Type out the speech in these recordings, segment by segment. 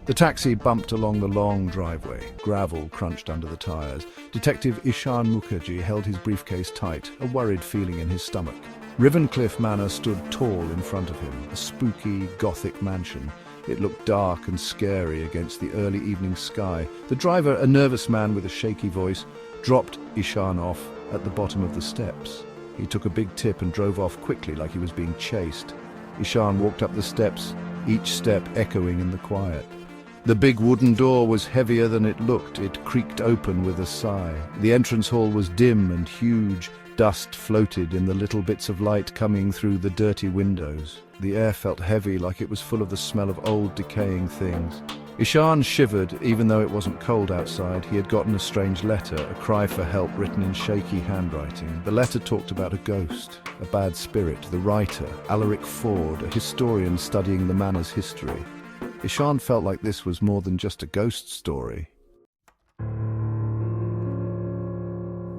The taxi bumped along the long driveway. Gravel crunched under the tires. Detective Ishaan Mukherjee held his briefcase tight, a worried feeling in his stomach. Rivencliff Manor stood tall in front of him, a spooky, Gothic mansion. It looked dark and scary against the early evening sky. The driver, a nervous man with a shaky voice, dropped Ishaan off at the bottom of the steps. He took a big tip and drove off quickly like he was being chased. Ishaan walked up the steps, each step echoing in the quiet. The big wooden door was heavier than it looked. It creaked open with a sigh. The entrance hall was dim and huge. Dust floated in the little bits of light coming through the dirty windows. The air felt heavy, like it was full of the smell of old, decaying things. Ishaan shivered, even though it wasn't cold outside. He had gotten a strange letter, a cry for help written in shaky handwriting. The letter talked about a ghost, a bad spirit. The writer, Alaric Ford, a historian studying the manor's history. Ishaan felt like this was more than just a ghost story.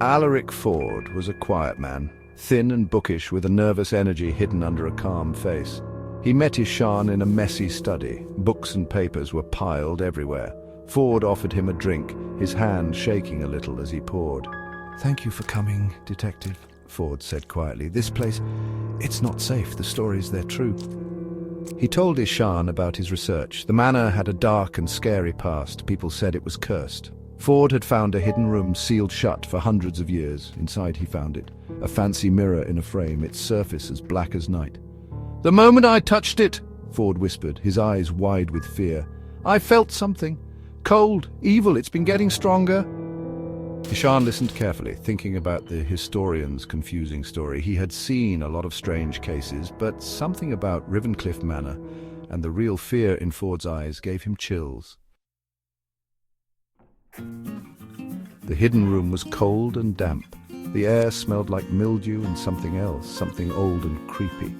Alaric Ford was a quiet man, thin and bookish with a nervous energy hidden under a calm face. He met Ishaan in a messy study. Books and papers were piled everywhere. Ford offered him a drink, his hand shaking a little as he poured. "Thank you for coming, Detective," Ford said quietly. "This place, it's not safe. The stories, they're true." He told Ishaan about his research. The manor had a dark and scary past. People said it was cursed. Ford had found a hidden room sealed shut for hundreds of years. Inside he found it, a fancy mirror in a frame, its surface as black as night. "The moment I touched it," Ford whispered, his eyes wide with fear, "I felt something. Cold, evil, it's been getting stronger." Ishaan listened carefully, thinking about the historian's confusing story. He had seen a lot of strange cases, but something about Rivencliff Manor and the real fear in Ford's eyes gave him chills. The hidden room was cold and damp. The air smelled like mildew and something else, something old and creepy.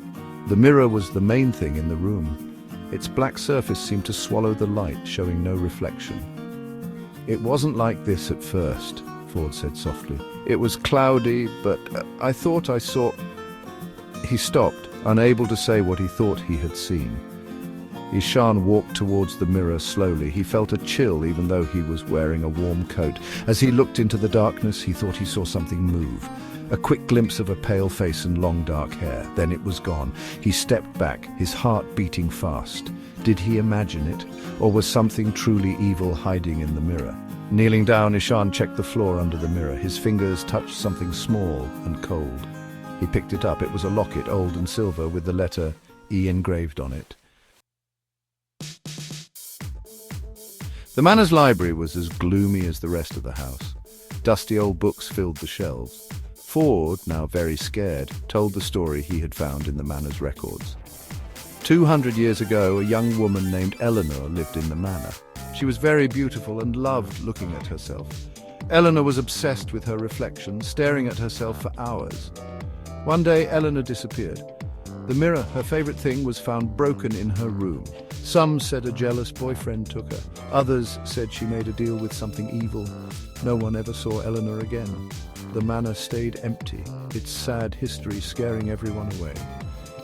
The mirror was the main thing in the room. Its black surface seemed to swallow the light, showing no reflection. "It wasn't like this at first," Ford said softly. "It was cloudy, but I thought I saw—" He stopped, unable to say what he thought he had seen. Ishaan walked towards the mirror slowly. He felt a chill even though he was wearing a warm coat. As he looked into the darkness, he thought he saw something move. A quick glimpse of a pale face and long dark hair. Then it was gone. He stepped back, his heart beating fast. Did he imagine it? Or was something truly evil hiding in the mirror? Kneeling down, Ishaan checked the floor under the mirror. His fingers touched something small and cold. He picked it up. It was a locket, old and silver, with the letter E engraved on it. The manor's library was as gloomy as the rest of the house. Dusty old books filled the shelves. Ford, now very scared, told the story he had found in the manor's records. 200 years ago, a young woman named Eleanor lived in the manor. She was very beautiful and loved looking at herself. Eleanor was obsessed with her reflection, staring at herself for hours. One day, Eleanor disappeared. The mirror, her favorite thing, was found broken in her room. Some said a jealous boyfriend took her. Others said she made a deal with something evil. No one ever saw Eleanor again. The manor stayed empty, its sad history scaring everyone away.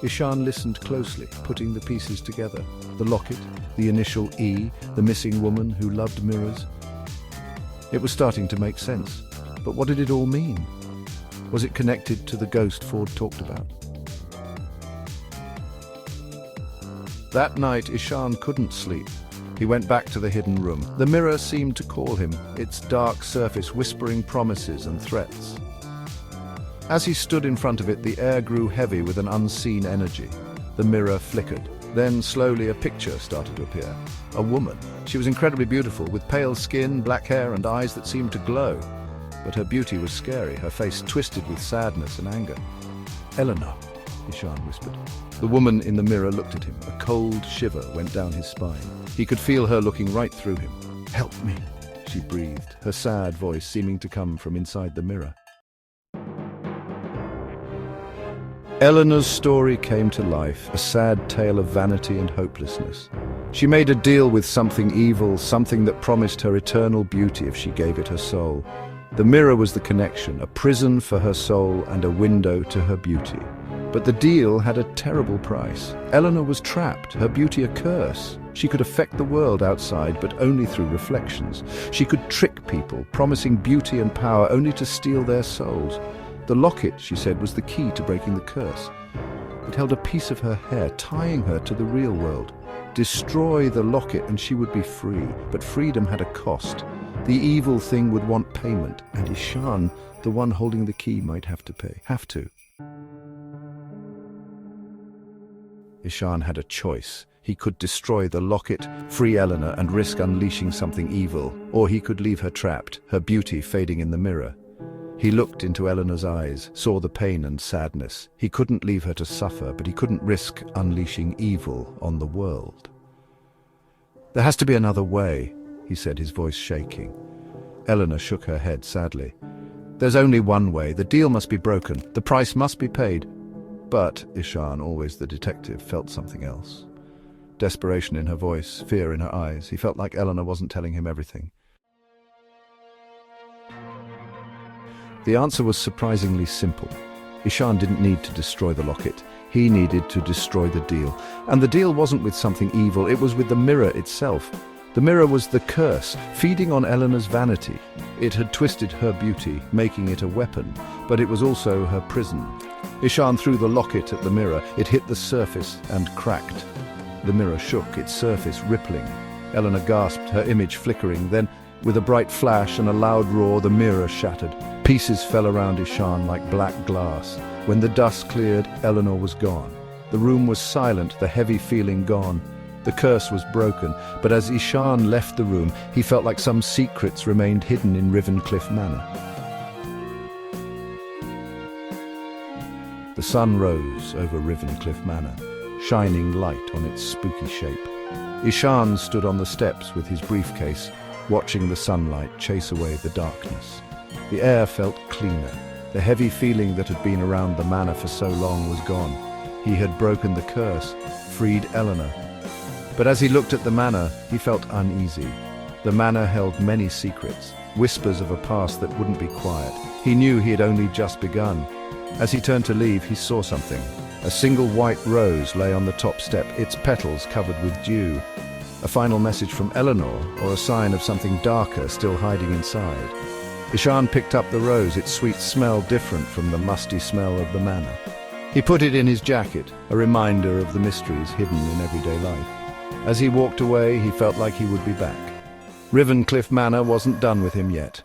Ishaan listened closely, putting the pieces together. The locket, the initial E, the missing woman who loved mirrors. It was starting to make sense. But what did it all mean? Was it connected to the ghost Ford talked about? That night, Ishaan couldn't sleep. He went back to the hidden room. The mirror seemed to call him, its dark surface whispering promises and threats. As he stood in front of it, the air grew heavy with an unseen energy. The mirror flickered. Then, slowly, a picture started to appear. A woman. She was incredibly beautiful, with pale skin, black hair, and eyes that seemed to glow. But her beauty was scary, her face twisted with sadness and anger. "Eleanor," Ishaan whispered. The woman in the mirror looked at him. A cold shiver went down his spine. He could feel her looking right through him. "Help me," she breathed, her sad voice seeming to come from inside the mirror. Eleanor's story came to life, a sad tale of vanity and hopelessness. She made a deal with something evil, something that promised her eternal beauty if she gave it her soul. The mirror was the connection, a prison for her soul and a window to her beauty. But the deal had a terrible price. Eleanor was trapped, her beauty a curse. She could affect the world outside, but only through reflections. She could trick people, promising beauty and power only to steal their souls. The locket, she said, was the key to breaking the curse. It held a piece of her hair, tying her to the real world. Destroy the locket and she would be free, but freedom had a cost. The evil thing would want payment, and Ishaan, the one holding the key, might have to pay. Ishaan had a choice. He could destroy the locket, free Eleanor, and risk unleashing something evil, or he could leave her trapped, her beauty fading in the mirror. He looked into Eleanor's eyes, saw the pain and sadness. He couldn't leave her to suffer, but he couldn't risk unleashing evil on the world. "There has to be another way," he said, his voice shaking. Eleanor shook her head sadly. "There's only one way. The deal must be broken. The price must be paid." But Ishaan, always the detective, felt something else. Desperation in her voice, fear in her eyes. He felt like Eleanor wasn't telling him everything. The answer was surprisingly simple. Ishaan didn't need to destroy the locket. He needed to destroy the deal. And the deal wasn't with something evil, it was with the mirror itself. The mirror was the curse, feeding on Eleanor's vanity. It had twisted her beauty, making it a weapon, but it was also her prison. Ishaan threw the locket at the mirror. It hit the surface and cracked. The mirror shook, its surface rippling. Eleanor gasped, her image flickering. Then, with a bright flash and a loud roar, the mirror shattered. Pieces fell around Ishaan like black glass. When the dust cleared, Eleanor was gone. The room was silent, the heavy feeling gone. The curse was broken, but as Ishaan left the room, he felt like some secrets remained hidden in Rivencliff Manor. The sun rose over Rivencliff Manor, shining light on its spooky shape. Ishaan stood on the steps with his briefcase, watching the sunlight chase away the darkness. The air felt cleaner. The heavy feeling that had been around the manor for so long was gone. He had broken the curse, freed Eleanor. But as he looked at the manor, he felt uneasy. The manor held many secrets, whispers of a past that wouldn't be quiet. He knew he had only just begun. As he turned to leave, he saw something. A single white rose lay on the top step, its petals covered with dew. A final message from Eleanor, or a sign of something darker still hiding inside. Ishaan picked up the rose, its sweet smell different from the musty smell of the manor. He put it in his jacket, a reminder of the mysteries hidden in everyday life. As he walked away, he felt like he would be back. Rivencliff Manor wasn't done with him yet.